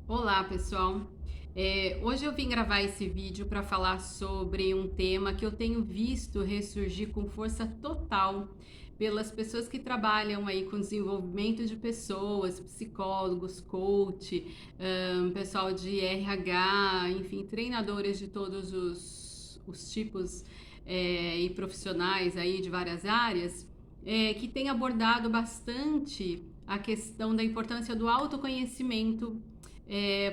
Olá, pessoal. Hoje eu vim gravar esse vídeo para falar sobre um tema que eu tenho visto ressurgir com força total pelas pessoas que trabalham aí com desenvolvimento de pessoas, psicólogos, coach, pessoal de RH, enfim, treinadores de todos os tipos e profissionais aí de várias áreas, que têm abordado bastante a questão da importância do autoconhecimento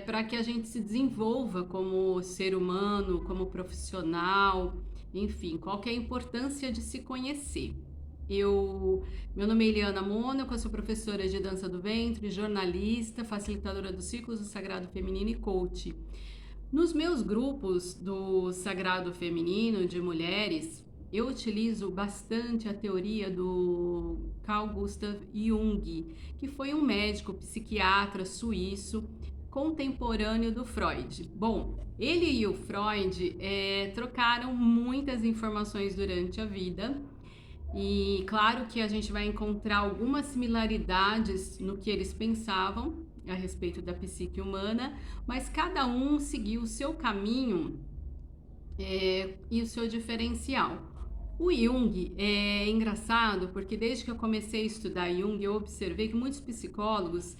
para que a gente se desenvolva como ser humano, como profissional, enfim, qual que é a importância de se conhecer. Meu nome é Eliana Mônaco, eu sou professora de dança do ventre, jornalista, facilitadora dos ciclos do Sagrado Feminino e coach. Nos meus grupos do Sagrado Feminino de mulheres, eu utilizo bastante a teoria do Carl Gustav Jung, que foi um médico psiquiatra suíço contemporâneo do Freud. Bom, ele e o Freud trocaram muitas informações durante a vida. E claro que a gente vai encontrar algumas similaridades no que eles pensavam a respeito da psique humana, mas cada um seguiu o seu caminho e o seu diferencial. O Jung é engraçado porque desde que eu comecei a estudar Jung, eu observei que muitos psicólogos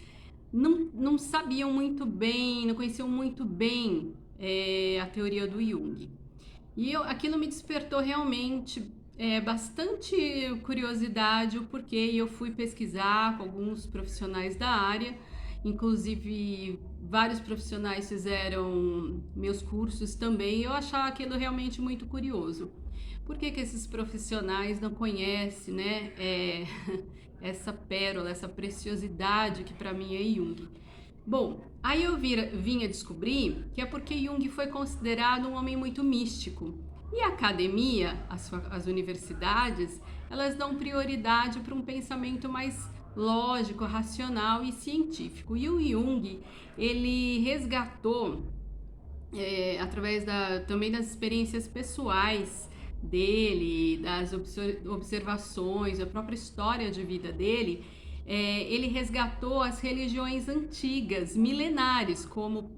não sabiam muito bem, não conheciam muito bem a teoria do Jung. Aquilo me despertou realmente bastante curiosidade, o porquê, e eu fui pesquisar com alguns profissionais da área, inclusive vários profissionais fizeram meus cursos também, e eu achava aquilo realmente muito curioso. Por que esses profissionais não conhecem, né, essa pérola, essa preciosidade que para mim é Jung? Bom, aí eu vinha descobrir que é porque Jung foi considerado um homem muito místico. E a academia, as universidades, elas dão prioridade para um pensamento mais lógico, racional e científico. E o Jung, ele resgatou, através também das experiências pessoais dele, das observações, a própria história de vida dele, ele resgatou as religiões antigas, milenares,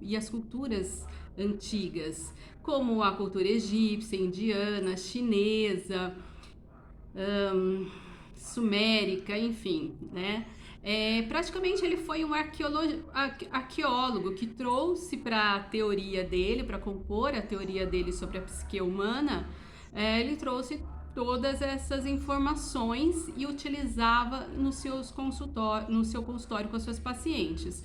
e as culturas antigas, como a cultura egípcia, indiana, chinesa, sumérica, enfim, né? Praticamente ele foi um arqueólogo que trouxe para a teoria dele, para compor a teoria dele sobre a psique humana, ele trouxe todas essas informações e utilizava no seu consultório com as suas pacientes.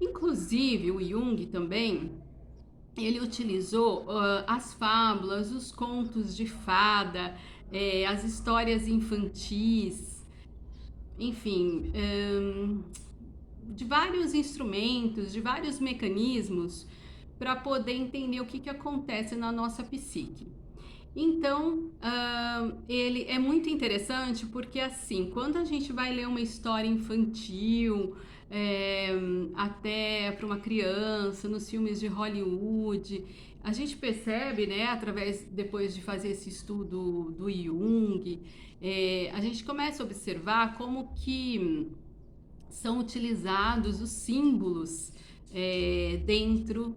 Inclusive, o Jung também, ele utilizou as fábulas, os contos de fada, as histórias infantis, enfim, de vários instrumentos, de vários mecanismos para poder entender o que acontece na nossa psique. Então, ele é muito interessante porque, assim, quando a gente vai ler uma história infantil, até para uma criança, nos filmes de Hollywood, a gente percebe, né, depois de fazer esse estudo do Jung, a gente começa a observar como que são utilizados os símbolos dentro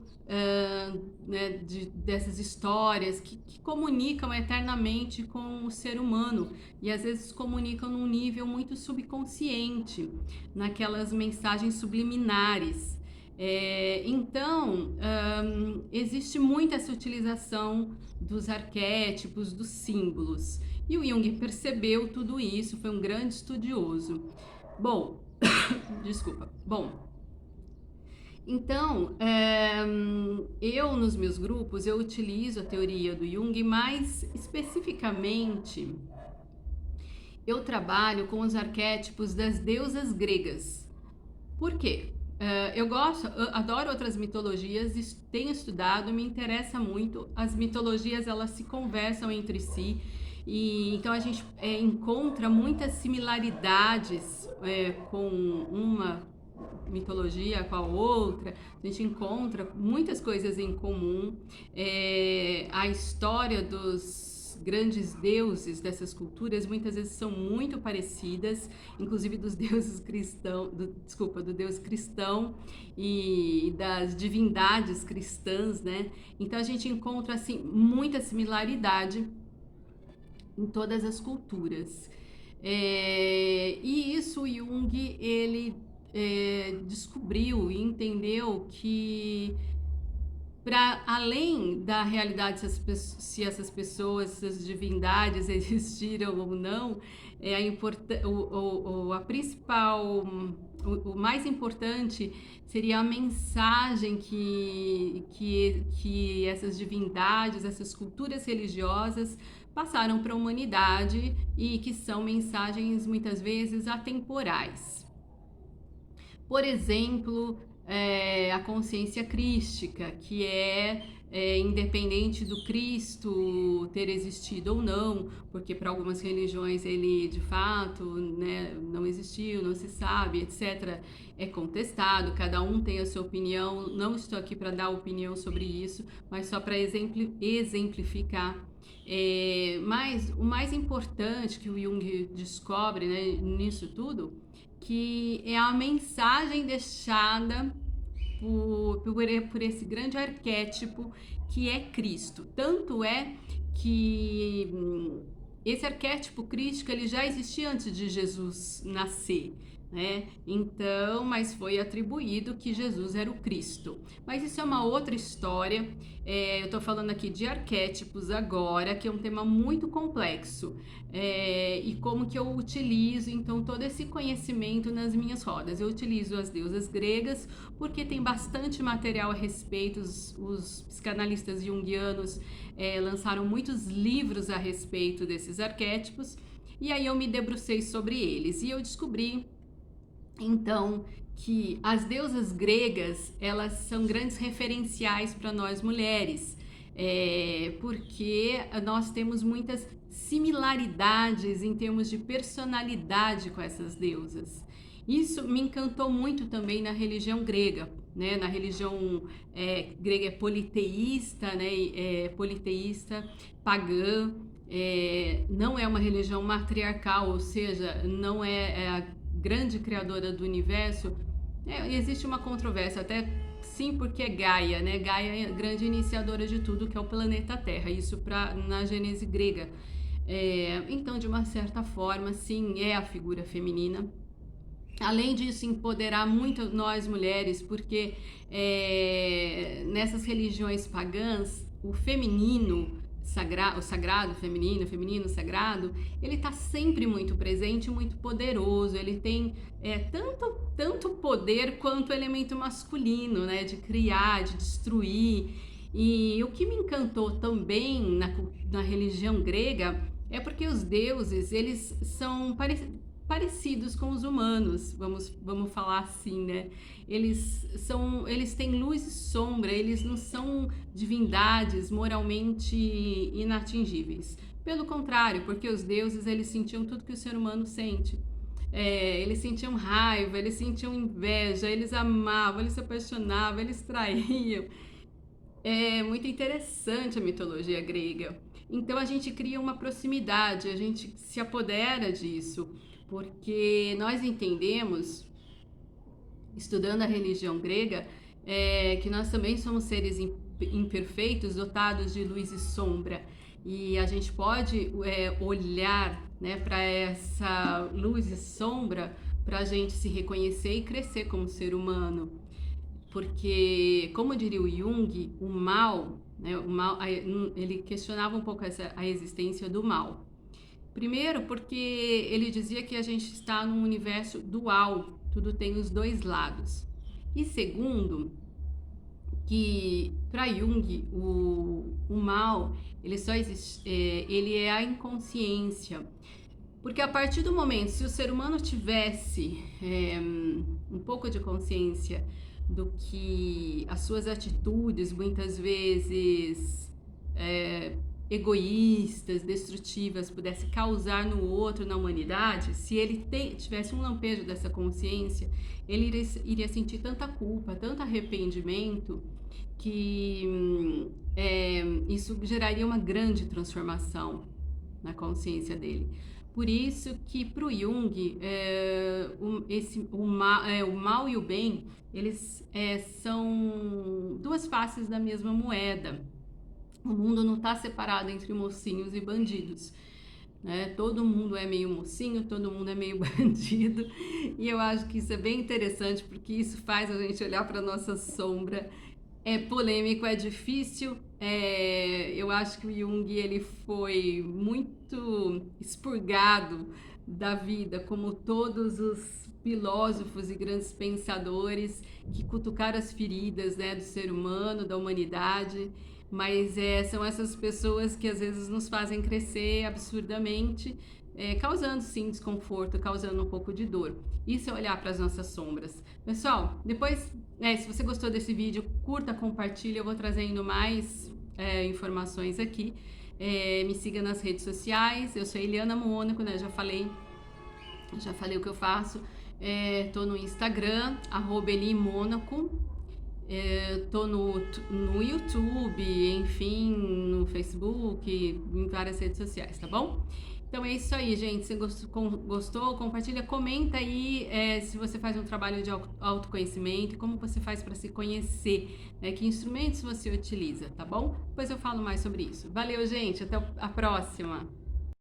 né, dessas histórias que comunicam eternamente com o ser humano e às vezes comunicam num nível muito subconsciente, naquelas mensagens subliminares. Então, existe muito essa utilização dos arquétipos, dos símbolos. E o Jung percebeu tudo isso, foi um grande estudioso. Bom, desculpa. Bom, então, eu nos meus grupos, eu utilizo a teoria do Jung, mas especificamente eu trabalho com os arquétipos das deusas gregas. Por quê? Adoro outras mitologias, tenho estudado, me interessa muito. As mitologias, elas se conversam entre si, e então a gente encontra muitas similaridades com uma mitologia com a outra, a gente encontra muitas coisas em comum. A história grandes deuses dessas culturas muitas vezes são muito parecidas, inclusive dos deuses cristãos, do Deus cristão e das divindades cristãs, né? Então a gente encontra assim muita similaridade em todas as culturas. E isso Jung ele descobriu e entendeu que para além da realidade se essas pessoas, essas divindades existiram ou não, a principal, o mais importante seria a mensagem que essas divindades, essas culturas religiosas passaram para a humanidade e que são mensagens muitas vezes atemporais. Por exemplo, a consciência crística, que independente do Cristo ter existido ou não, porque para algumas religiões ele de fato, né, não existiu, não se sabe, etc. É contestado, cada um tem a sua opinião. Não estou aqui para dar opinião sobre isso, mas só para exemplificar. Mas o mais importante que o Jung descobre, né, nisso tudo, que é a mensagem deixada por esse grande arquétipo que é Cristo. Tanto é que esse arquétipo crístico ele já existia antes de Jesus nascer, né? Então, mas foi atribuído que Jesus era o Cristo. Mas isso é uma outra história. Eu estou falando aqui de arquétipos agora, que é um tema muito complexo. E como que eu utilizo, então, todo esse conhecimento nas minhas rodas. Eu utilizo as deusas gregas, porque tem bastante material a respeito. Os psicanalistas junguianos lançaram muitos livros a respeito desses arquétipos. E aí eu me debrucei sobre eles. E eu descobri então que as deusas gregas elas são grandes referenciais para nós mulheres, porque nós temos muitas similaridades em termos de personalidade com essas deusas. Isso me encantou muito também na religião grega, né? Na religião grega politeísta, né? Politeísta, pagã, não é uma religião matriarcal, ou seja, não é a grande criadora do universo. Existe uma controvérsia, até sim, porque é Gaia, né? Gaia é a grande iniciadora de tudo, que é o planeta Terra, isso na Gênese grega. Então, de uma certa forma, sim, é a figura feminina. Além disso, empoderar muito nós mulheres, porque nessas religiões pagãs, o feminino, o sagrado feminino, o feminino sagrado, ele está sempre muito presente, muito poderoso. Ele tem tanto poder quanto o elemento masculino, né, de criar, de destruir. E o que me encantou também na religião grega é porque os deuses, eles são parecidos com os humanos, vamos falar assim, né? Eles têm luz e sombra, eles não são divindades moralmente inatingíveis. Pelo contrário, porque os deuses, eles sentiam tudo que o ser humano sente. Eles sentiam raiva, eles sentiam inveja, eles amavam, eles se apaixonavam, eles traíam. É muito interessante a mitologia grega. Então a gente cria uma proximidade, a gente se apodera disso, porque nós entendemos, estudando a religião grega, que nós também somos seres imperfeitos, dotados de luz e sombra. E a gente pode olhar, né, para essa luz e sombra para a gente se reconhecer e crescer como ser humano. Porque, como diria o Jung, o mal, ele questionava um pouco a existência do mal. Primeiro, porque ele dizia que a gente está num universo dual, tudo tem os dois lados. E segundo, que para Jung o mal ele só existe, ele é a inconsciência. Porque a partir do momento, se o ser humano tivesse um pouco de consciência do que as suas atitudes, muitas vezes egoístas, destrutivas, pudesse causar no outro, na humanidade, se ele tivesse um lampejo dessa consciência, ele iria sentir tanta culpa, tanto arrependimento, que isso geraria uma grande transformação. na consciência dele. Por isso que para o Jung, o mal e o bem, eles são duas faces da mesma moeda. O mundo não está separado entre mocinhos e bandidos, né? Todo mundo é meio mocinho, todo mundo é meio bandido, e eu acho que isso é bem interessante porque isso faz a gente olhar para nossa sombra. É polêmico, é difícil. Eu acho que o Jung ele foi muito expurgado da vida, como todos os filósofos e grandes pensadores que cutucaram as feridas, né, do ser humano, da humanidade. Mas são essas pessoas que às vezes nos fazem crescer absurdamente, causando sim desconforto, causando um pouco de dor. Isso é olhar para as nossas sombras. Pessoal, depois, se você gostou desse vídeo, curta, compartilha. Eu vou trazendo mais informações aqui. Me siga nas redes sociais. Eu sou Eliana Mônaco, né? Já falei o que eu faço. Tô no Instagram, @elimônaco. Tô no YouTube, enfim, no Facebook, em várias redes sociais, tá bom? Então é isso aí, gente. Se gostou, compartilha, comenta aí se você faz um trabalho de autoconhecimento, como você faz para se conhecer, né? Que instrumentos você utiliza, tá bom? Depois eu falo mais sobre isso. Valeu, gente. Até a próxima.